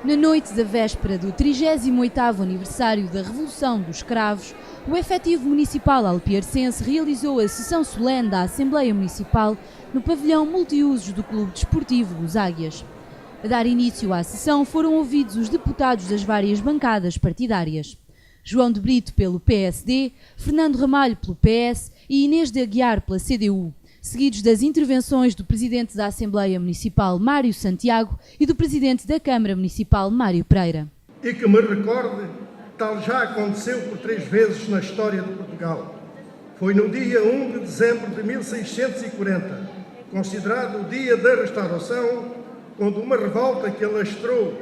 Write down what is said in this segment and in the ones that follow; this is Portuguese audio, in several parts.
Na noite da véspera do 38º aniversário da Revolução dos Cravos, o efetivo municipal alpiarcense realizou a sessão solene da Assembleia Municipal no pavilhão multiusos do Clube Desportivo Los Águias. A dar início à sessão foram ouvidos os deputados das várias bancadas partidárias. João de Brito pelo PSD, Fernando Ramalho pelo PS e Inês de Aguiar pela CDU, seguidos das intervenções do Presidente da Assembleia Municipal, Mário Santiago, e do Presidente da Câmara Municipal, Mário Pereira. E que me recorde, tal já aconteceu por 3 vezes na história de Portugal. Foi no dia 1 de dezembro de 1640, considerado o dia da Restauração, quando uma revolta que alastrou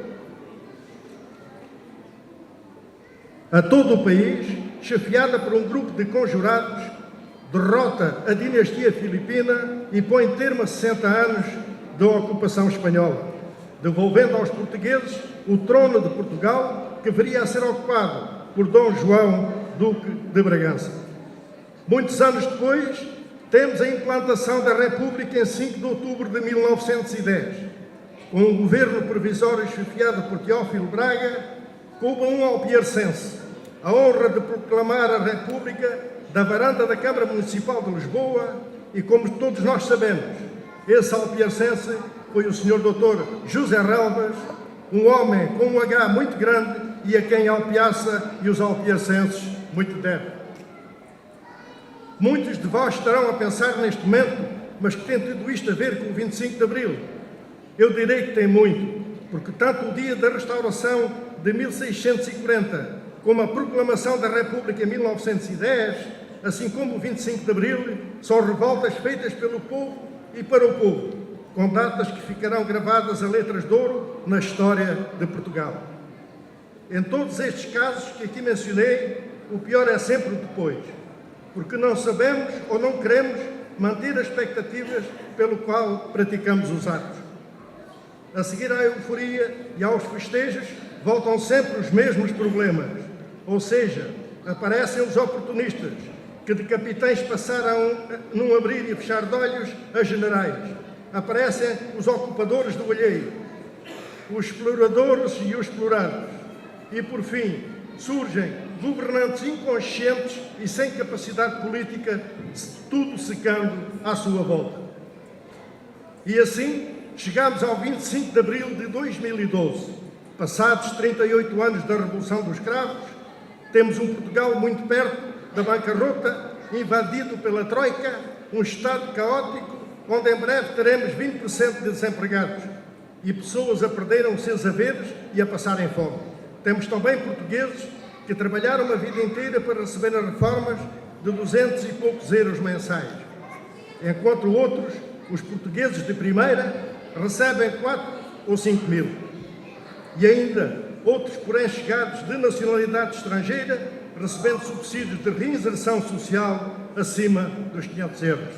a todo o país, chefiada por um grupo de conjurados, derrota a dinastia filipina e põe termo a 60 anos da ocupação espanhola, devolvendo aos portugueses o trono de Portugal, que viria a ser ocupado por Dom João, Duque de Bragança. Muitos anos depois, temos a implantação da República em 5 de outubro de 1910, com um governo provisório chefiado por Teófilo Braga, coube a um alpiarcense a honra de proclamar a República da varanda da Câmara Municipal de Lisboa e, como todos nós sabemos, esse alpiarcense foi o Sr. Dr. José Relvas, um homem com um H muito grande e a quem a Alpiaça e os alpiacenses muito devem. Muitos de vós estarão a pensar neste momento, mas que tem tudo isto a ver com o 25 de Abril? Eu direi que tem muito, porque tanto o dia da Restauração de 1640 como a proclamação da República em 1910, assim como o 25 de Abril, são revoltas feitas pelo povo e para o povo, com datas que ficarão gravadas a letras de ouro na história de Portugal. Em todos estes casos que aqui mencionei, o pior é sempre o depois, porque não sabemos ou não queremos manter as expectativas pelo qual praticamos os atos. A seguir à euforia e aos festejos, voltam sempre os mesmos problemas, ou seja, aparecem os oportunistas, que de capitães passaram num abrir e fechar de olhos a generais. Aparecem os ocupadores do alheio, os exploradores e os explorados. E, por fim, surgem governantes inconscientes e sem capacidade política, tudo secando à sua volta. E assim, chegamos ao 25 de abril de 2012. Passados 38 anos da Revolução dos Cravos, temos um Portugal muito perto da bancarrota, invadido pela Troika, um Estado caótico, onde em breve teremos 20% de desempregados e pessoas a perderem os seus haveres e a passarem fome. Temos também portugueses que trabalharam uma vida inteira para receberem reformas de 200 e poucos euros mensais, enquanto outros, os portugueses de primeira, recebem 4 ou 5 mil. E ainda outros, porém, chegados de nacionalidade estrangeira, recebendo subsídios de reinserção social acima dos 500 euros.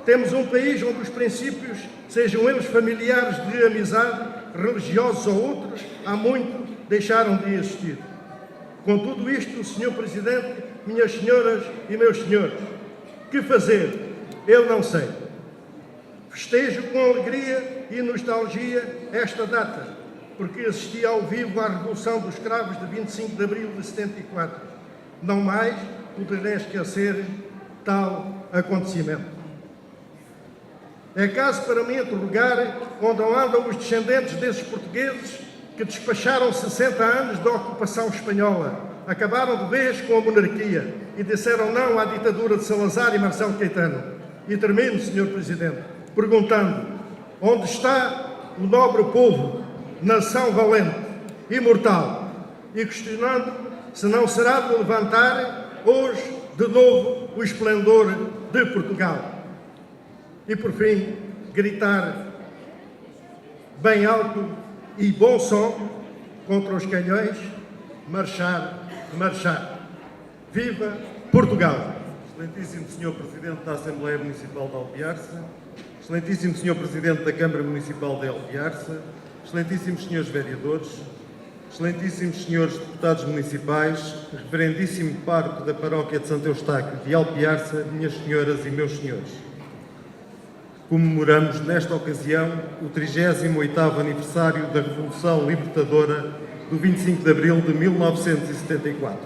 Temos um país onde os princípios, sejam eles familiares, de amizade, religiosos ou outros, há muito deixaram de existir. Com tudo isto, Sr. Presidente, minhas senhoras e meus senhores, que fazer? Eu não sei. Festejo com alegria e nostalgia esta data, porque assisti ao vivo à Revolução dos Cravos de 25 de abril de 74. Não mais poderei esquecer tal acontecimento. É caso para me interrogar onde andam os descendentes desses portugueses que despacharam 60 anos da ocupação espanhola, acabaram de vez com a monarquia e disseram não à ditadura de Salazar e Marcelo Caetano. E termino, Sr. Presidente, perguntando onde está o nobre povo, nação valente, imortal, e questionando se não será de levantar hoje de novo o esplendor de Portugal. E por fim, gritar bem alto e bom som contra os canhões: marchar, marchar. Viva Portugal! Excelentíssimo Sr. Presidente da Assembleia Municipal de Alpiarça, Excelentíssimo Sr. Presidente da Câmara Municipal de Alpiarça, Excelentíssimos Srs. Vereadores, Excelentíssimos Srs. Deputados Municipais, Reverendíssimo Pároco da Paróquia de Santo Eustáquio de Alpiarça, minhas senhoras e meus senhores. comemoramos nesta ocasião o 38º aniversário da Revolução Libertadora do 25 de Abril de 1974.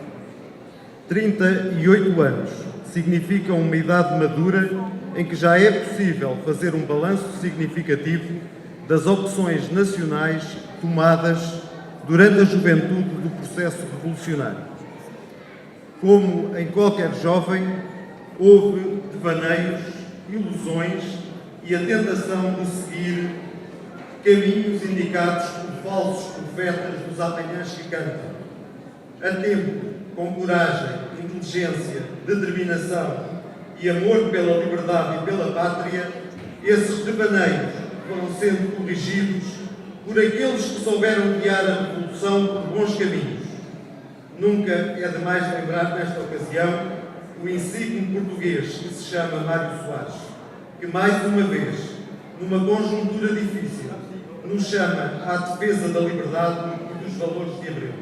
38 anos significam uma idade madura em que já é possível fazer um balanço significativo das opções nacionais tomadas durante a juventude do processo revolucionário. Como em qualquer jovem, houve devaneios, ilusões e a tentação de seguir caminhos indicados por falsos profetas dos amanhãs que cantam. A tempo, com coragem, inteligência, determinação e amor pela liberdade e pela pátria, esses devaneios foram sendo corrigidos por aqueles que souberam guiar a revolução por bons caminhos. Nunca é demais lembrar nesta ocasião o insigne português que se chama Mário Soares, que mais uma vez, numa conjuntura difícil, nos chama à defesa da liberdade e dos valores de Abril.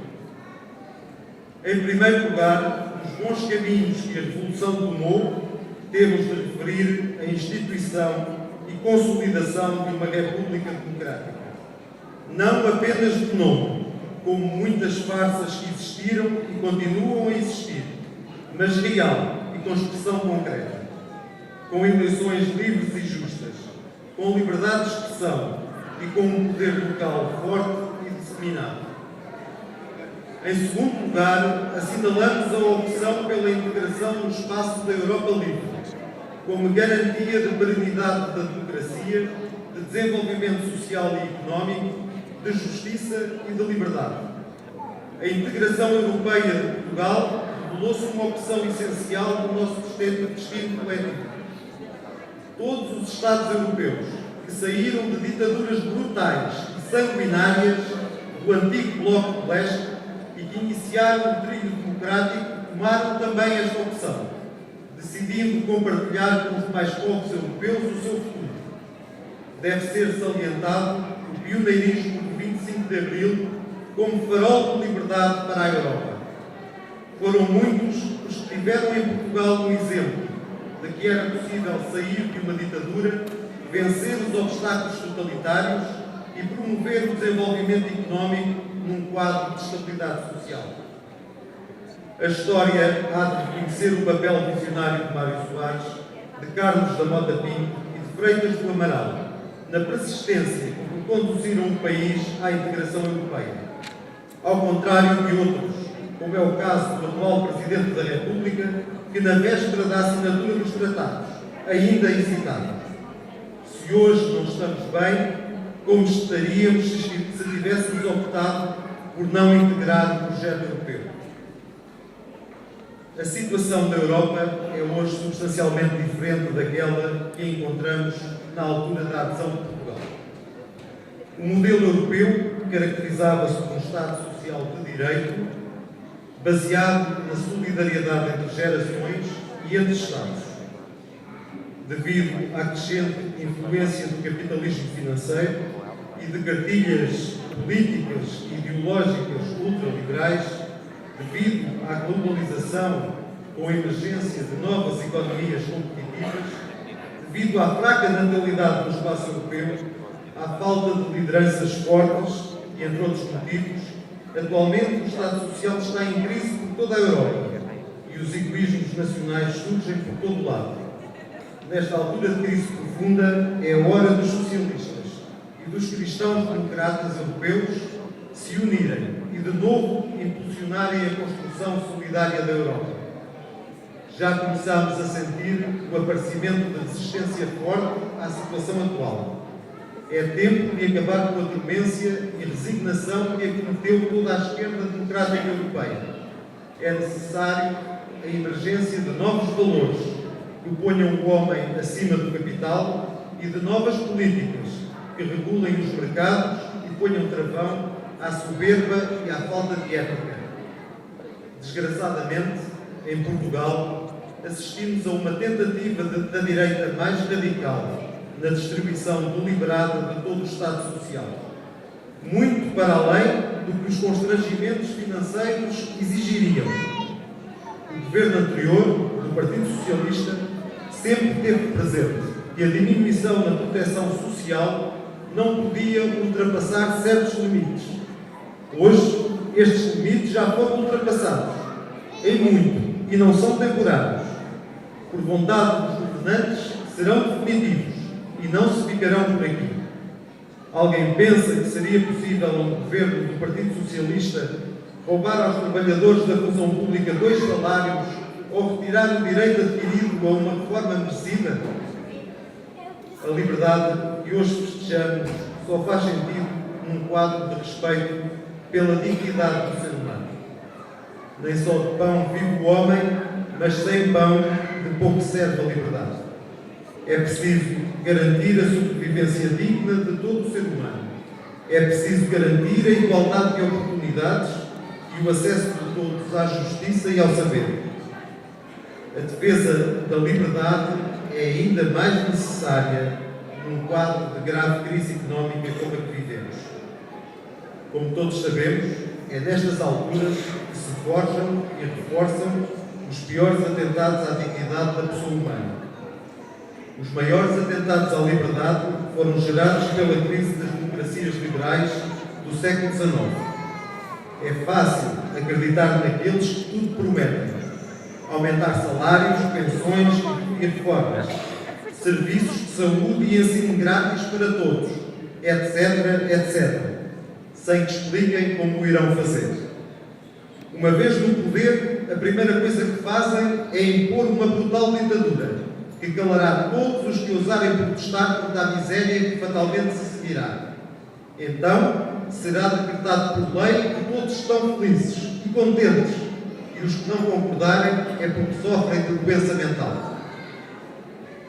Em primeiro lugar, os bons caminhos que a Revolução tomou, temos de referir a instituição e consolidação de uma República Democrática. Não apenas de nome, como muitas farsas que existiram e continuam a existir, mas real e com expressão concreta, com eleições livres e justas, com liberdade de expressão e com um poder local forte e disseminado. Em segundo lugar, assinalamos a opção pela integração no espaço da Europa Livre, como garantia de perenidade da democracia, de desenvolvimento social e económico, de justiça e de liberdade. A integração europeia de Portugal revelou-se uma opção essencial do nosso destino coletivo. Todos os Estados europeus que saíram de ditaduras brutais e sanguinárias do antigo Bloco de Leste e que iniciaram o trilho democrático tomaram também esta opção, decidindo compartilhar com os mais povos europeus o seu futuro. Deve ser salientado o pioneirismo do 25 de Abril como farol de liberdade para a Europa. Foram muitos os que tiveram em Portugal um exemplo de que era possível sair de uma ditadura, vencer os obstáculos totalitários e promover o desenvolvimento económico num quadro de estabilidade social. A história há de reconhecer o papel visionário de Mário Soares, de Carlos da Mota Pinto e de Freitas do Amaral, na persistência que conduziram o país à integração europeia. Ao contrário de outros, como é o caso do atual Presidente da República, que na véspera da assinatura dos tratados ainda hesitava. Se hoje não estamos bem, como estaríamos se tivéssemos optado por não integrar o projeto europeu? A situação da Europa é hoje substancialmente diferente daquela que encontramos na altura da adesão de Portugal. O modelo europeu caracterizava-se por um Estado social de direito, baseado na solidariedade entre gerações e entre Estados. Devido à crescente influência do capitalismo financeiro e de cartilhas políticas e ideológicas ultraliberais, devido à globalização com a emergência de novas economias competitivas, devido à fraca natalidade no espaço europeu, à falta de lideranças fortes e, entre outros motivos, atualmente o Estado Social está em crise por toda a Europa e os egoísmos nacionais surgem por todo lado. Nesta altura de crise profunda, é a hora dos socialistas e dos cristãos-democratas europeus se unirem e, de novo, impulsionarem a construção solidária da Europa. Já começámos a sentir o aparecimento da resistência forte à situação atual. É tempo de acabar com a dormência e resignação que acometeu toda a esquerda democrática europeia. É necessário a emergência de novos valores que ponham o homem acima do capital e de novas políticas que regulem os mercados e ponham travão à soberba e à falta de ética. Desgraçadamente, em Portugal, assistimos a uma tentativa da direita mais radical na distribuição deliberada de todo o Estado Social, muito para além do que os constrangimentos financeiros exigiriam. O governo anterior, do Partido Socialista, sempre teve presente que a diminuição na proteção social não podia ultrapassar certos limites. Hoje, estes limites já foram ultrapassados, em muito, e não são temporários. Por vontade dos governantes, serão definitivos e não se ficarão por aqui. Alguém pensa que seria possível a um governo do Partido Socialista roubar aos trabalhadores da função pública 2 salários ou retirar o direito adquirido a uma reforma merecida? A liberdade que hoje festejamos só faz sentido num quadro de respeito pela dignidade do ser humano. Nem só de pão vive o homem, mas sem pão de pouco serve a liberdade. É preciso garantir a sobrevivência digna de todo o ser humano. É preciso garantir a igualdade de oportunidades e o acesso de todos à justiça e ao saber. A defesa da liberdade é ainda mais necessária num quadro de grave crise económica como a que vivemos. Como todos sabemos, é nestas alturas que se forjam e reforçam os piores atentados à dignidade da pessoa humana. Os maiores atentados à liberdade foram gerados pela crise das democracias liberais do século XIX. É fácil acreditar naqueles que tudo prometem: aumentar salários, pensões e reformas, serviços de saúde e ensino grátis para todos, etc., etc., sem que expliquem como o irão fazer. Uma vez no poder, a primeira coisa que fazem é impor uma brutal ditadura, que calará todos os que ousarem protestar contra a miséria que fatalmente se seguirá. Então, será decretado por lei que todos estão felizes e contentes, e os que não concordarem é porque sofrem de doença mental.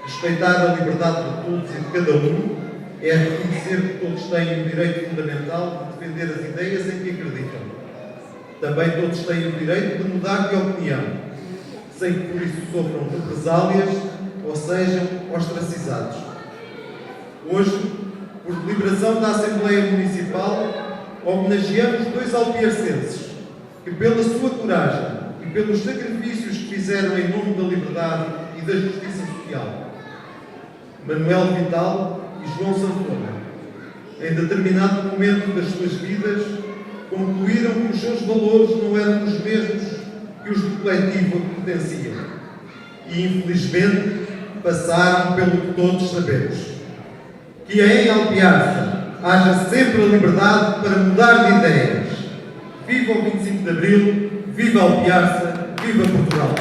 Respeitar a liberdade de todos e de cada um é reconhecer que todos têm o direito fundamental de defender as ideias em que acreditam. Também todos têm o direito de mudar de opinião, sem que por isso sofram represálias ou sejam ostracizados. Hoje, por deliberação da Assembleia Municipal, homenageamos 2 alpiarcenses que, pela sua coragem e pelos sacrifícios que fizeram em nome da liberdade e da justiça social, Manuel Vital e João Santana, em determinado momento das suas vidas, concluíram que os seus valores não eram os mesmos que os do coletivo a que pertenciam e, infelizmente, passaram pelo que todos sabemos. Que em Alpiarça haja sempre a liberdade para mudar de ideias. Viva o 25 de Abril, viva Alpiarça, viva Portugal!